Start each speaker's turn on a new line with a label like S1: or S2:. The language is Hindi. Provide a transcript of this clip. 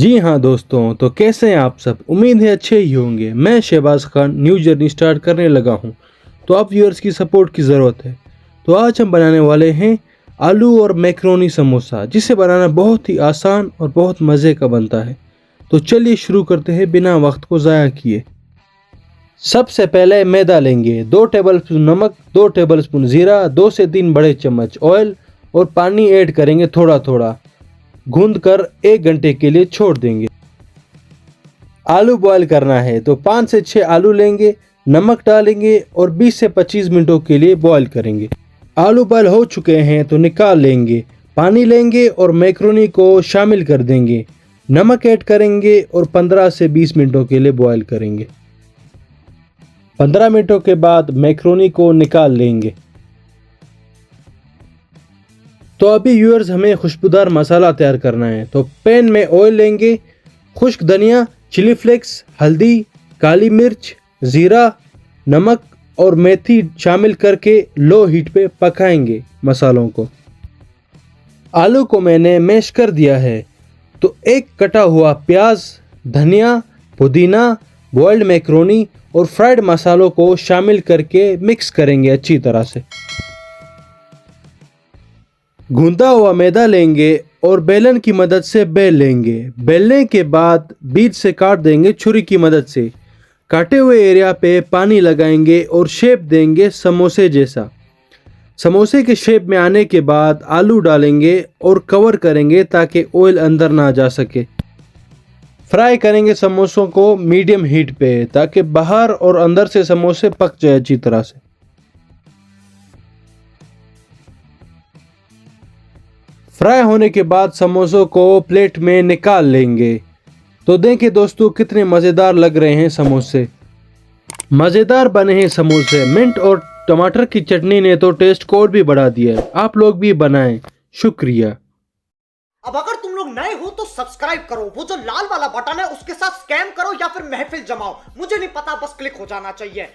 S1: जी हाँ दोस्तों, तो कैसे हैं आप सब। उम्मीद है अच्छे ही होंगे। मैं Shahbaz Khan new journey start करने लगा हूँ, तो आप व्यूअर्स की सपोर्ट की ज़रूरत है। तो आज हम बनाने वाले हैं आलू और मैक्रोनी समोसा, जिसे बनाना बहुत ही आसान और बहुत मज़े का बनता है। तो चलिए शुरू करते हैं बिना वक्त को ज़ाया किए। सबसे पहले मैदा लेंगे, 2 टेबलस्पून नमक, 2 टेबलस्पून ज़ीरा, 2 से 3 बड़े चम्मच ऑयल और पानी ऐड करेंगे थोड़ा थोड़ा। गूंद कर 1 घंटे के लिए छोड़ देंगे। आलू बॉयल करना है तो 5 से 6 आलू लेंगे, नमक डालेंगे और 20 से 25 मिनटों के लिए बॉयल करेंगे। आलू बॉयल हो चुके हैं तो निकाल लेंगे। पानी लेंगे और मैक्रोनी को शामिल कर देंगे। नमक ऐड करेंगे और 15 से 20 मिनटों के लिए बॉयल करेंगे। 15 मिनटों के बाद मैक्रोनी को निकाल लेंगे। तो अभी व्यूअर्स हमें खुशबूदार मसाला तैयार करना है। तो पैन में ऑयल लेंगे, खुश्क धनिया, चिली फ्लेक्स, हल्दी, काली मिर्च, ज़ीरा, नमक और मेथी शामिल करके लो हीट पे पकाएंगे मसालों को। आलू को मैंने मैश कर दिया है, तो एक कटा हुआ प्याज, धनिया, पुदीना, बॉइल्ड मैक्रोनी और फ्राइड मसालों को शामिल करके मिक्स करेंगे अच्छी तरह से। गूंदा हुआ मैदा लेंगे और बेलन की मदद से बेल लेंगे। बेलने के बाद बीच से काट देंगे छुरी की मदद से। काटे हुए एरिया पे पानी लगाएंगे और शेप देंगे समोसे जैसा। समोसे के शेप में आने के बाद आलू डालेंगे और कवर करेंगे ताकि ऑयल अंदर ना जा सके। फ्राई करेंगे समोसों को मीडियम हीट पे ताकि बाहर और अंदर से समोसे पक जाए अच्छी तरह से। फ्राई होने के बाद समोसों को प्लेट में निकाल लेंगे। तो देखिए दोस्तों कितने मज़ेदार लग रहे हैं समोसे। मज़ेदार बने हैं समोसे। मिंट और टमाटर की चटनी ने तो टेस्ट को और भी बढ़ा दिया है। आप लोग भी बनाएं। शुक्रिया।
S2: अब अगर तुम लोग नए हो तो सब्सक्राइब करो, वो जो लाल वाला बटन है उसके साथ स्कैम करो या फिर महफिल जमाओ, मुझे नहीं पता, बस क्लिक हो जाना चाहिए।